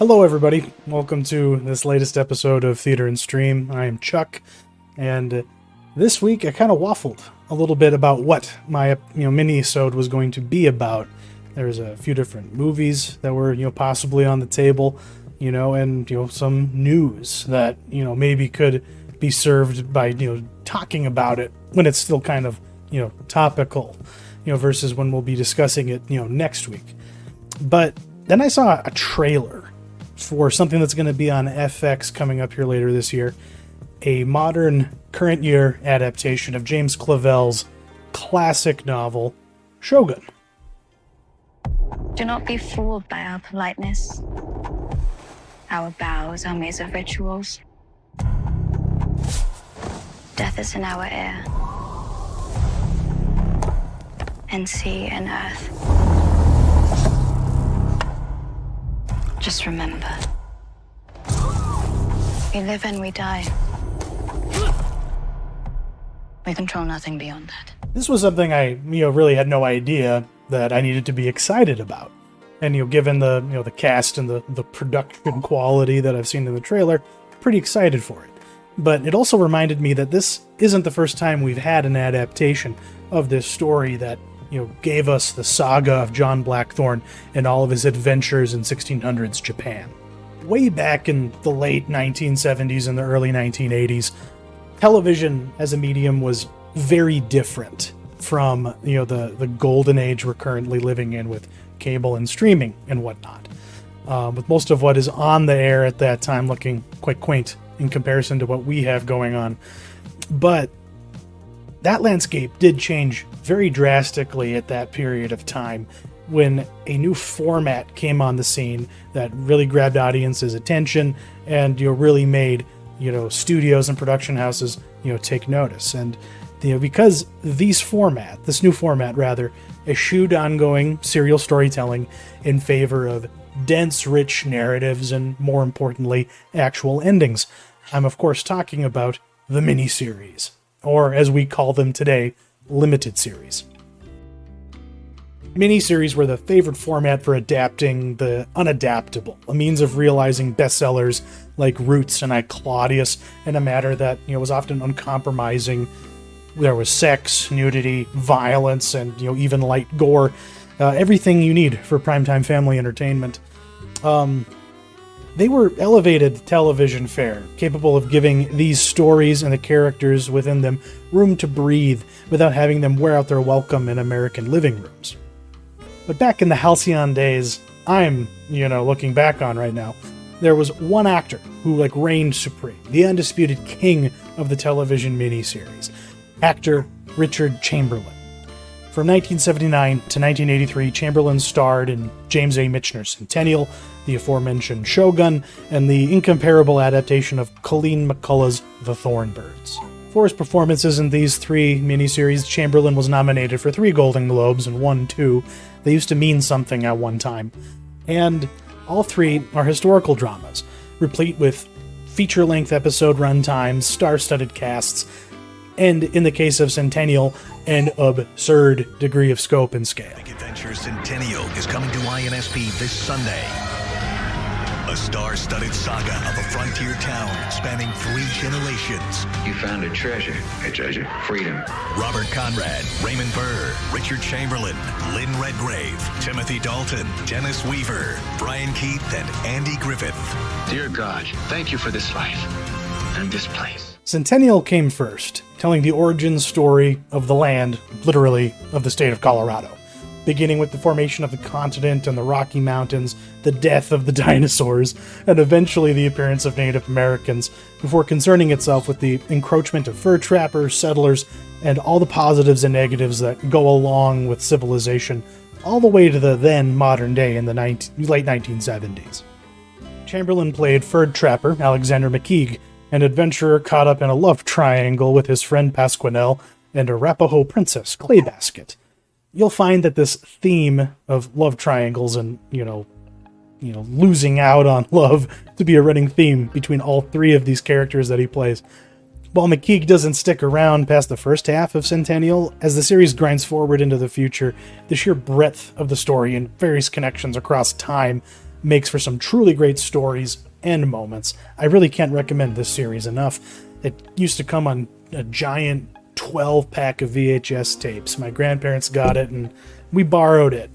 Hello, everybody. Welcome to this latest episode of Theater and Stream. I am Chuck, and this week I kind of waffled a little bit about what my Minisode was going to be about. There's a few different movies that were possibly on the table, and some news that maybe could be served by talking about it when it's still kind of topical, versus when we'll be discussing it next week. But then I saw a trailer for something that's going to be on FX coming up here later this year, a modern, current year adaptation of James Clavell's classic novel, Shogun. Do not be fooled by our politeness. Our bows are maze of rituals. Death is in our air, and sea and earth. Just remember, we live and we die. We control nothing beyond that. This was something I, really had no idea that I needed to be excited about. And, given the, the cast and the production quality that I've seen in the trailer, pretty excited for it. But it also reminded me that this isn't the first time we've had an adaptation of this story that gave us the saga of John Blackthorne and all of his adventures in 1600s Japan. Way back in the late 1970s and the early 1980s, television as a medium was very different from, the golden age we're currently living in with cable and streaming and whatnot. With most of what is on the air at that time looking quite quaint in comparison to what we have going on. But that landscape did change very drastically at that period of time when a new format came on the scene that really grabbed audiences' attention and really made studios and production houses take notice. And because this new format eschewed ongoing serial storytelling in favor of dense, rich narratives and, more importantly, actual endings. I'm of course talking about the miniseries, or as we call them today, limited series. Miniseries were the favored format for adapting the unadaptable, a means of realizing bestsellers like Roots and I, Claudius, in a matter that was often uncompromising. There was sex, nudity, violence, and even light gore, everything you need for primetime family entertainment. They were elevated television fare, capable of giving these stories and the characters within them room to breathe without having them wear out their welcome in American living rooms. But back in the halcyon days I'm, looking back on right now, there was one actor who reigned supreme, the undisputed king of the television miniseries, actor Richard Chamberlain. From 1979 to 1983, Chamberlain starred in James A. Michener's Centennial, the aforementioned Shogun, and the incomparable adaptation of Colleen McCullough's The Thorn Birds. For his performances in these three miniseries, Chamberlain was nominated for 3 Golden Globes and won 2. They used to mean something at one time. And all 3 are historical dramas, replete with feature-length episode runtimes, star-studded casts, and in the case of Centennial, an absurd degree of scope and scale. Big Adventure Centennial is coming to INSP this Sunday. A star-studded saga of a frontier town spanning 3 generations. You found a treasure. A treasure? Freedom. Robert Conrad, Raymond Burr, Richard Chamberlain, Lynn Redgrave, Timothy Dalton, Dennis Weaver, Brian Keith, and Andy Griffith. Dear God, thank you for this life and this place. Centennial came first, telling the origin story of the land, literally, of the state of Colorado, beginning with the formation of the continent and the Rocky Mountains, the death of the dinosaurs, and eventually the appearance of Native Americans, before concerning itself with the encroachment of fur trappers, settlers, and all the positives and negatives that go along with civilization, all the way to the then modern day in the late 1970s. Chamberlain played fur trapper Alexander McKeague, an adventurer caught up in a love triangle with his friend Pasquinel and Arapaho princess Claybasket. You'll find that this theme of love triangles and, losing out on love to be a running theme between all 3 of these characters that he plays. While McKeague doesn't stick around past the first half of Centennial, as the series grinds forward into the future, the sheer breadth of the story and various connections across time makes for some truly great stories and moments. I really can't recommend this series enough. It used to come on a giant 12-pack of VHS tapes. My grandparents got it, and we borrowed it,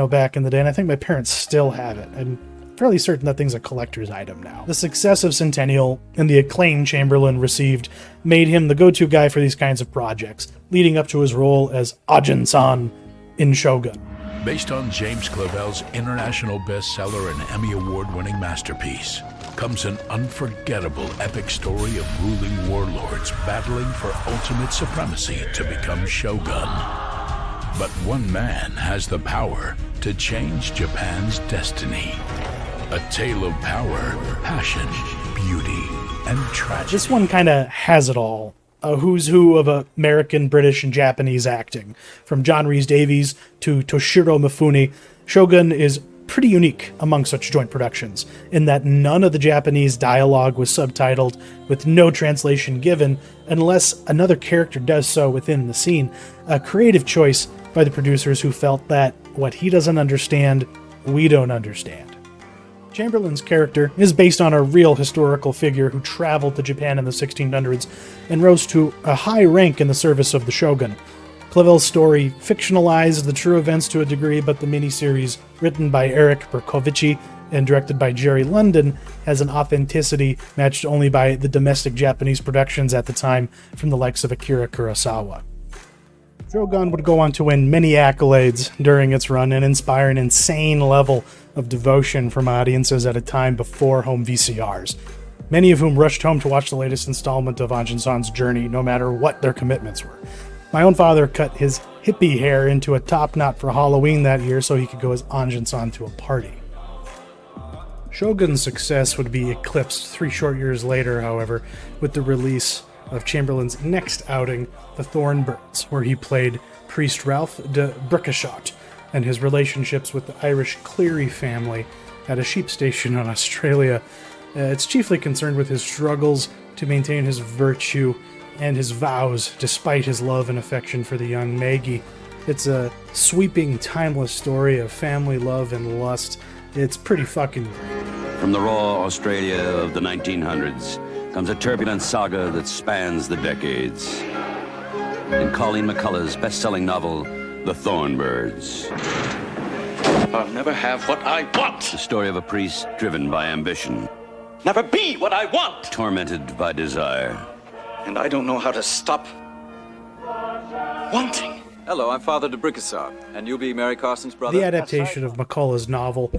back in the day, and I think my parents still have it. I'm fairly certain that thing's a collector's item now. The success of Centennial and the acclaim Chamberlain received made him the go-to guy for these kinds of projects, leading up to his role as Ajin-san in Shogun. Based on James Clavell's international bestseller and Emmy Award-winning masterpiece, comes an unforgettable epic story of ruling warlords battling for ultimate supremacy to become Shogun. But one man has the power to change Japan's destiny. A tale of power, passion, beauty, and tragedy. This one kind of has it all. A who's who of American, British, and Japanese acting. From John Rhys-Davies to Toshiro Mifune, Shogun is pretty unique among such joint productions, in that none of the Japanese dialogue was subtitled, with no translation given, unless another character does so within the scene. A creative choice by the producers who felt that what he doesn't understand, we don't understand. Chamberlain's character is based on a real historical figure who traveled to Japan in the 1600s and rose to a high rank in the service of the shogun. Clavell's story fictionalized the true events to a degree, but the miniseries, written by Eric Berkovici and directed by Jerry London, has an authenticity matched only by the domestic Japanese productions at the time from the likes of Akira Kurosawa. Shogun would go on to win many accolades during its run and inspire an insane level of devotion from audiences at a time before home VCRs, many of whom rushed home to watch the latest installment of Ajin-san's journey, no matter what their commitments were. My own father cut his hippie hair into a top knot for Halloween that year so he could go as Ajin-san to a party. Shogun's success would be eclipsed 3 short years later, however, with the release of Chamberlain's next outing, The Thorn Birds, where he played Priest Ralph de Brickashot, and his relationships with the Irish Cleary family at a sheep station in Australia. It's chiefly concerned with his struggles to maintain his virtue and his vows despite his love and affection for the young Maggie. It's a sweeping, timeless story of family love and lust. It's pretty fucking great. From the raw Australia of the 1900s comes a turbulent saga that spans the decades. In Colleen McCullough's best-selling novel, The Thorn Birds. I'll never have what I want. The story of a priest driven by ambition. Never be what I want. Tormented by desire. And I don't know how to stop wanting. Hello, I'm Father de Brickasot, and you'll be Mary Carson's brother. The adaptation of McCullough's novel,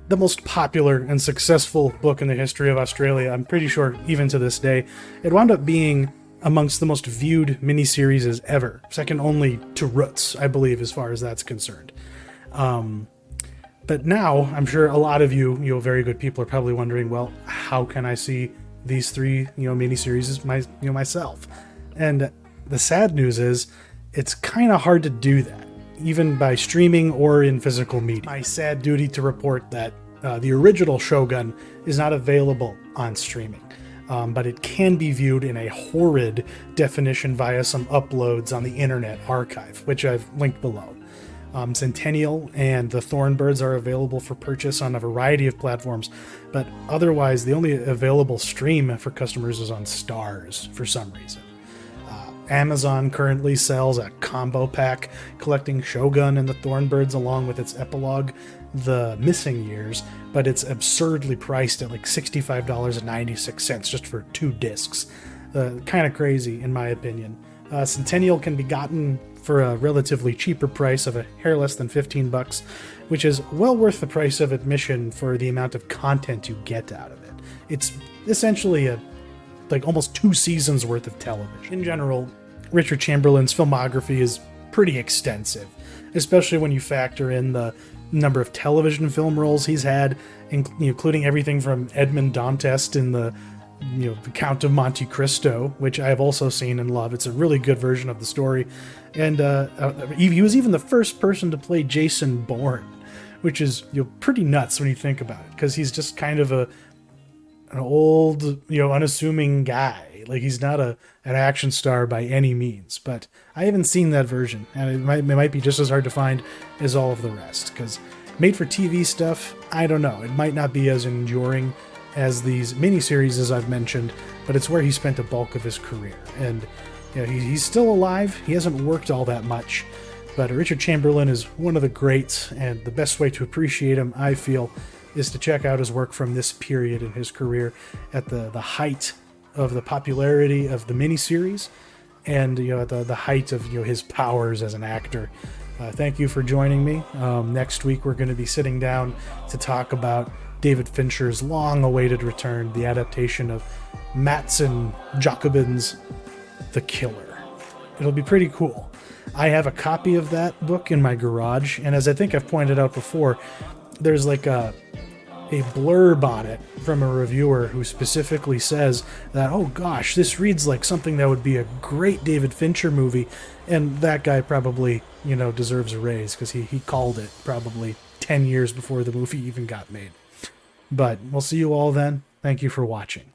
the most popular and successful book in the history of Australia, I'm pretty sure even to this day, it wound up being amongst the most viewed miniseries ever, second only to Roots, I believe, as far as that's concerned. But now, I'm sure a lot of you very good people are probably wondering, well, how can I see these 3, miniseries myself? And the sad news is, it's kind of hard to do that, even by streaming or in physical media. My sad duty to report that the original Shogun is not available on streaming, but it can be viewed in a horrid definition via some uploads on the Internet Archive, which I've linked below. Centennial and the Thorn Birds are available for purchase on a variety of platforms, but otherwise the only available stream for customers is on Starz for some reason. Amazon currently sells a combo pack collecting Shogun and the Thorn Birds along with its epilogue, The Missing Years, but it's absurdly priced at like $65.96 just for 2 discs. Kind of crazy in my opinion. Centennial can be gotten for a relatively cheaper price of a hair less than $15, which is well worth the price of admission for the amount of content you get out of it. It's essentially almost 2 seasons worth of television. In general, Richard Chamberlain's filmography is pretty extensive, especially when you factor in the number of television film roles he's had, including everything from Edmond Dantes in the Count of Monte Cristo, which I have also seen and love. It's a really good version of the story. And he was even the first person to play Jason Bourne, which is pretty nuts when you think about it, because he's just kind of an old, unassuming guy. Like, he's not an action star by any means, but I haven't seen that version, and it might be just as hard to find as all of the rest, because Made for TV stuff, I don't know. It might not be as enduring as these miniseries, as I've mentioned, but it's where he spent a bulk of his career. And he's still alive. He hasn't worked all that much, but Richard Chamberlain is one of the greats, and the best way to appreciate him, I feel, is to check out his work from this period in his career at the height of the popularity of the miniseries, and at the height of his powers as an actor. Thank you for joining me. Next week we're going to be sitting down to talk about David Fincher's long-awaited return, the adaptation of Matson Jacobin's The Killer. It'll be pretty cool. I have a copy of that book in my garage, and as I think I've pointed out before, there's like a blurb on it from a reviewer who specifically says that, oh gosh, this reads like something that would be a great David Fincher movie, and that guy probably, deserves a raise, because he called it probably 10 years before the movie even got made. But we'll see you all then. Thank you for watching.